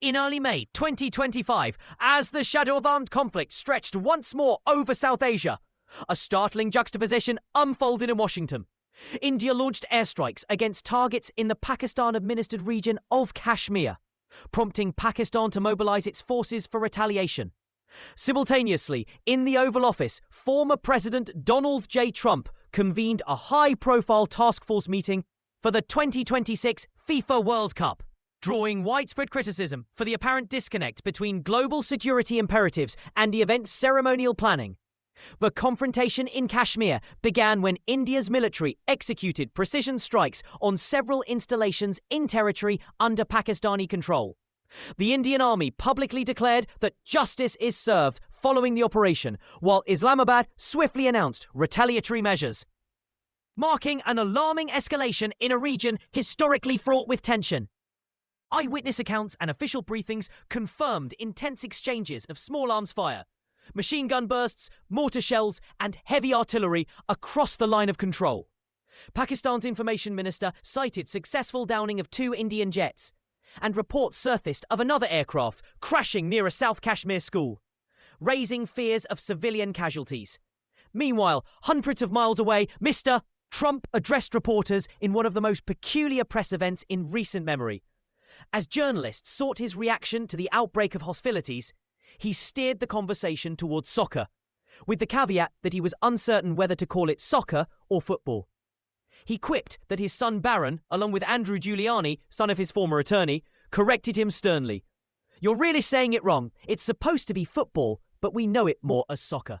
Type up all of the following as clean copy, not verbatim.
In early May 2025, as the shadow of armed conflict stretched once more over South Asia, a startling juxtaposition unfolded in Washington. India launched airstrikes against targets in the Pakistan-administered region of Kashmir, prompting Pakistan to mobilize its forces for retaliation. Simultaneously, in the Oval Office, former President Donald J. Trump convened a high-profile task force meeting for the 2026 FIFA World Cup, drawing widespread criticism for the apparent disconnect between global security imperatives and the event's ceremonial planning. The confrontation in Kashmir began when India's military executed precision strikes on several installations in territory under Pakistani control. The Indian army publicly declared that justice is served following the operation, while Islamabad swiftly announced retaliatory measures, marking an alarming escalation in a region historically fraught with tension. Eyewitness accounts and official briefings confirmed intense exchanges of small arms fire, machine gun bursts, mortar shells, and heavy artillery across the line of control. Pakistan's information minister cited successful downing of 2 Indian jets, and reports surfaced of another aircraft crashing near a South Kashmir school, raising fears of civilian casualties. Meanwhile, hundreds of miles away, Mr. Trump addressed reporters in one of the most peculiar press events in recent memory. As journalists sought his reaction to the outbreak of hostilities, he steered the conversation towards soccer, with the caveat that he was uncertain whether to call it soccer or football. He quipped that his son Barron, along with Andrew Giuliani, son of his former attorney, corrected him sternly. "You're really saying it wrong. It's supposed to be football, but we know it more as soccer."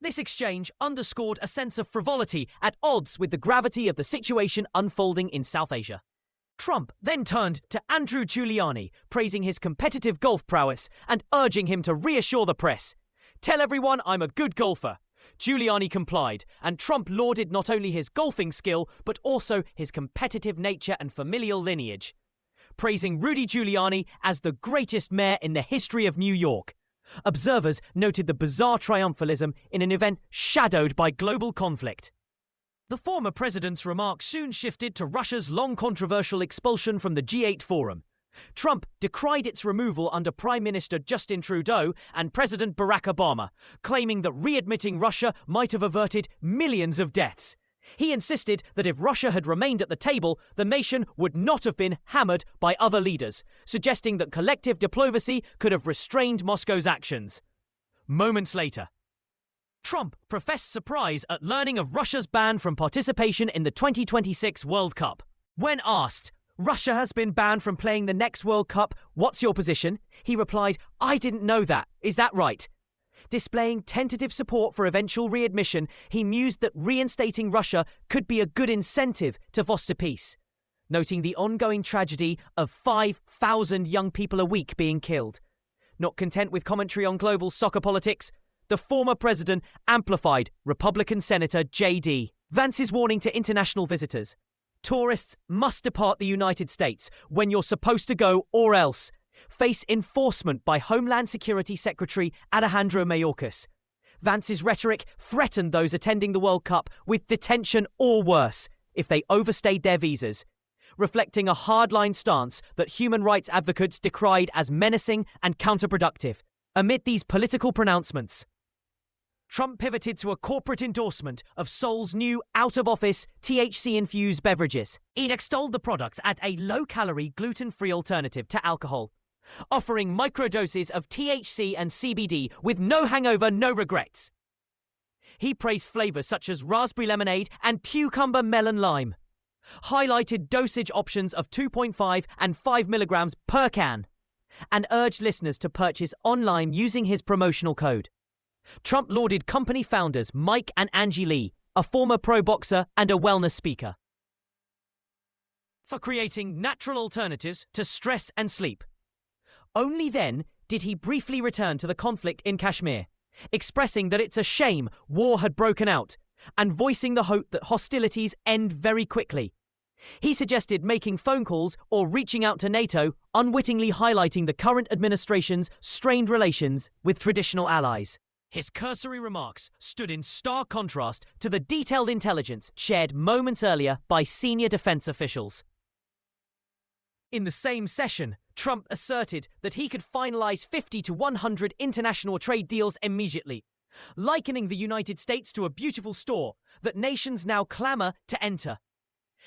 This exchange underscored a sense of frivolity at odds with the gravity of the situation unfolding in South Asia. Trump then turned to Andrew Giuliani, praising his competitive golf prowess and urging him to reassure the press. "Tell everyone I'm a good golfer." Giuliani complied, and Trump lauded not only his golfing skill, but also his competitive nature and familial lineage, praising Rudy Giuliani as the greatest mayor in the history of New York. Observers noted the bizarre triumphalism in an event shadowed by global conflict. The former president's remarks soon shifted to Russia's long controversial expulsion from the G8 forum. Trump decried its removal under Prime Minister Justin Trudeau and President Barack Obama, claiming that readmitting Russia might have averted millions of deaths. He insisted that if Russia had remained at the table, the nation would not have been hammered by other leaders, suggesting that collective diplomacy could have restrained Moscow's actions. Moments later, Trump professed surprise at learning of Russia's ban from participation in the 2026 World Cup. When asked, "Russia has been banned from playing the next World Cup, what's your position?" he replied, "I didn't know that. Is that right?" Displaying tentative support for eventual readmission, he mused that reinstating Russia could be a good incentive to foster peace, noting the ongoing tragedy of 5,000 young people a week being killed. Not content with commentary on global soccer politics, the former president amplified Republican Senator J.D. Vance's warning to international visitors. "Tourists must depart the United States when you're supposed to go or else face enforcement by Homeland Security Secretary Alejandro Mayorkas." Vance's rhetoric threatened those attending the World Cup with detention or worse if they overstayed their visas, reflecting a hardline stance that human rights advocates decried as menacing and counterproductive. Amid these political pronouncements, Trump pivoted to a corporate endorsement of Sol's new out-of-office THC-infused beverages. He extolled the products as a low-calorie, gluten-free alternative to alcohol, offering microdoses of THC and CBD with no hangover, no regrets. He praised flavors such as raspberry lemonade and cucumber melon lime, highlighted dosage options of 2.5 and 5 milligrams per can, and urged listeners to purchase online using his promotional code. Trump lauded company founders Mike and Angie Lee, a former pro boxer and a wellness speaker, for creating natural alternatives to stress and sleep. Only then did he briefly return to the conflict in Kashmir, expressing that it's a shame war had broken out and voicing the hope that hostilities end very quickly. He suggested making phone calls or reaching out to NATO, unwittingly highlighting the current administration's strained relations with traditional allies. His cursory remarks stood in stark contrast to the detailed intelligence shared moments earlier by senior defense officials. In the same session, Trump asserted that he could finalize 50 to 100 international trade deals immediately, likening the United States to a beautiful store that nations now clamor to enter.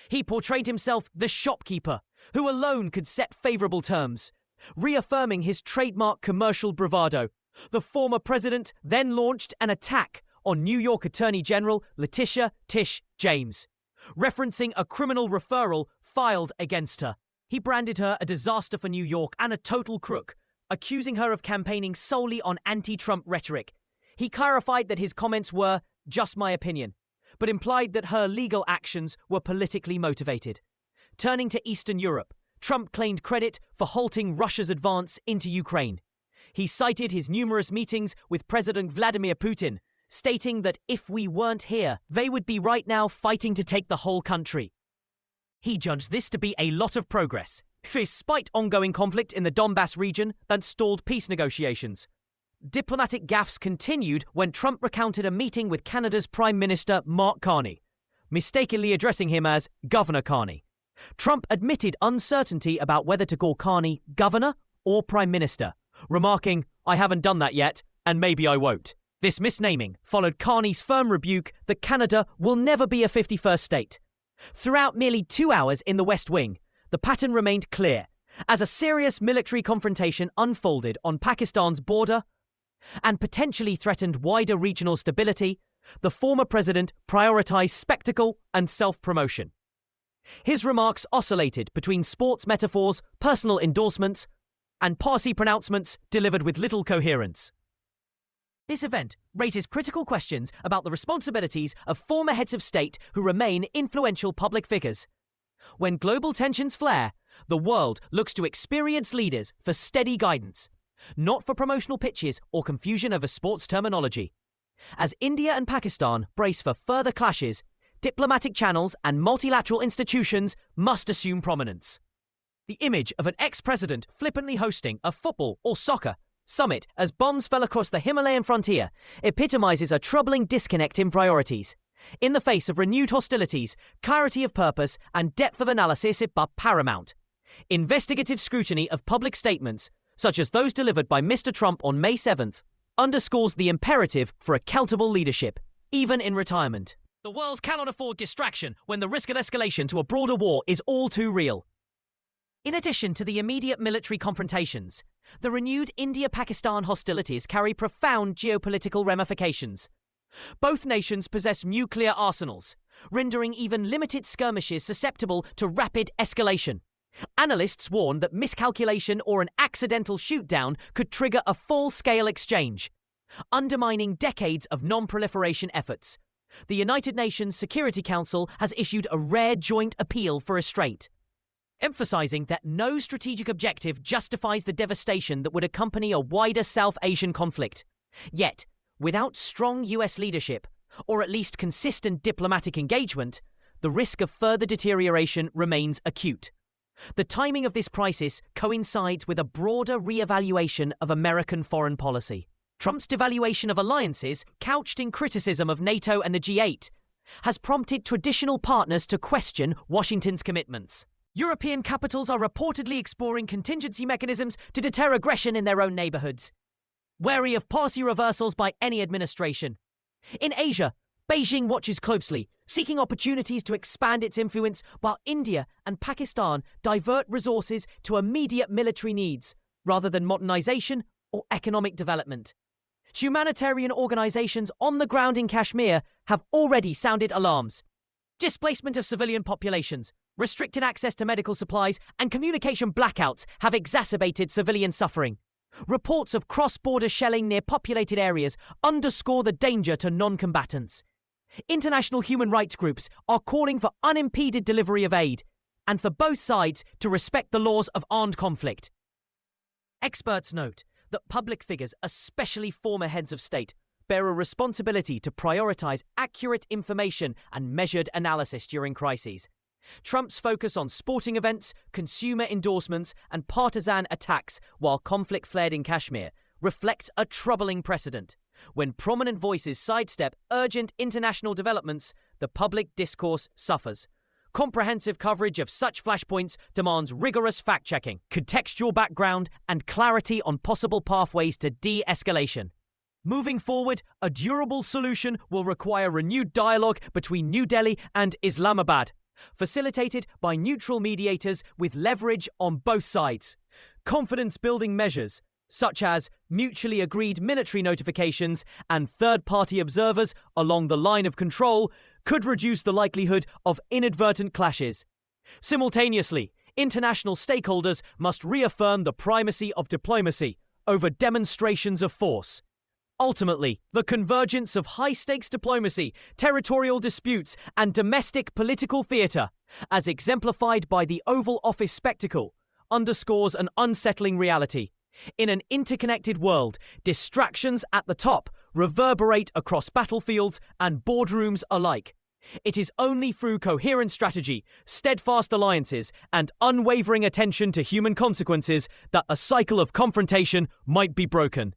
He portrayed himself the shopkeeper, who alone could set favorable terms. Reaffirming his trademark commercial bravado, the former president then launched an attack on New York Attorney General Letitia Tish James, referencing a criminal referral filed against her. He branded her a disaster for New York and a total crook, accusing her of campaigning solely on anti-Trump rhetoric. He clarified that his comments were just my opinion, but implied that her legal actions were politically motivated. Turning to Eastern Europe, Trump claimed credit for halting Russia's advance into Ukraine. He cited his numerous meetings with President Vladimir Putin, stating that if we weren't here, they would be right now fighting to take the whole country. He judged this to be a lot of progress, despite ongoing conflict in the Donbass region that stalled peace negotiations. Diplomatic gaffes continued when Trump recounted a meeting with Canada's Prime Minister Mark Carney, mistakenly addressing him as Governor Carney. Trump admitted uncertainty about whether to call Carney governor or prime minister, remarking, "I haven't done that yet, and maybe I won't." This misnaming followed Carney's firm rebuke that Canada will never be a 51st state. Throughout merely 2 hours in the West Wing, the pattern remained clear as a serious military confrontation unfolded on Pakistan's border and potentially threatened wider regional stability. The former president prioritized spectacle and self-promotion. His remarks oscillated between sports metaphors, personal endorsements, and Parsi pronouncements delivered with little coherence. This event raises critical questions about the responsibilities of former heads of state who remain influential public figures. When global tensions flare, the world looks to experienced leaders for steady guidance, not for promotional pitches or confusion over sports terminology. As India and Pakistan brace for further clashes, diplomatic channels and multilateral institutions must assume prominence. The image of an ex-president flippantly hosting a football or soccer summit as bombs fell across the Himalayan frontier epitomizes a troubling disconnect in priorities. In the face of renewed hostilities, clarity of purpose and depth of analysis are paramount. Investigative scrutiny of public statements, such as those delivered by Mr. Trump on May 7th, underscores the imperative for accountable leadership, even in retirement. The world cannot afford distraction when the risk of escalation to a broader war is all too real. In addition to the immediate military confrontations, the renewed India-Pakistan hostilities carry profound geopolitical ramifications. Both nations possess nuclear arsenals, rendering even limited skirmishes susceptible to rapid escalation. Analysts warn that miscalculation or an accidental shoot-down could trigger a full-scale exchange, undermining decades of non-proliferation efforts. The United Nations Security Council has issued a rare joint appeal for restraint, emphasizing that no strategic objective justifies the devastation that would accompany a wider South Asian conflict. Yet, without strong US leadership, or at least consistent diplomatic engagement, the risk of further deterioration remains acute. The timing of this crisis coincides with a broader re-evaluation of American foreign policy. Trump's devaluation of alliances, couched in criticism of NATO and the G8, has prompted traditional partners to question Washington's commitments. European capitals are reportedly exploring contingency mechanisms to deter aggression in their own neighborhoods, wary of policy reversals by any administration. In Asia, Beijing watches closely, seeking opportunities to expand its influence, while India and Pakistan divert resources to immediate military needs rather than modernization or economic development. Humanitarian organizations on the ground in Kashmir have already sounded alarms. Displacement of civilian populations, restricted access to medical supplies, and communication blackouts have exacerbated civilian suffering. Reports of cross-border shelling near populated areas underscore the danger to non-combatants. International human rights groups are calling for unimpeded delivery of aid and for both sides to respect the laws of armed conflict. Experts note that public figures, especially former heads of state, bear a responsibility to prioritize accurate information and measured analysis during crises. Trump's focus on sporting events, consumer endorsements, and partisan attacks while conflict flared in Kashmir reflect a troubling precedent. When prominent voices sidestep urgent international developments, the public discourse suffers, Comprehensive coverage of such flashpoints demands rigorous fact-checking, contextual background, and clarity on possible pathways to de-escalation. Moving forward, a durable solution will require renewed dialogue between New Delhi and Islamabad, facilitated by neutral mediators with leverage on both sides. Confidence-building measures, such as mutually agreed military notifications and third-party observers along the line of control, could reduce the likelihood of inadvertent clashes. Simultaneously, international stakeholders must reaffirm the primacy of diplomacy over demonstrations of force. Ultimately, the convergence of high-stakes diplomacy, territorial disputes, and domestic political theatre, as exemplified by the Oval Office spectacle, underscores an unsettling reality. In an interconnected world, distractions at the top reverberate across battlefields and boardrooms alike. It is only through coherent strategy, steadfast alliances, and unwavering attention to human consequences that a cycle of confrontation might be broken.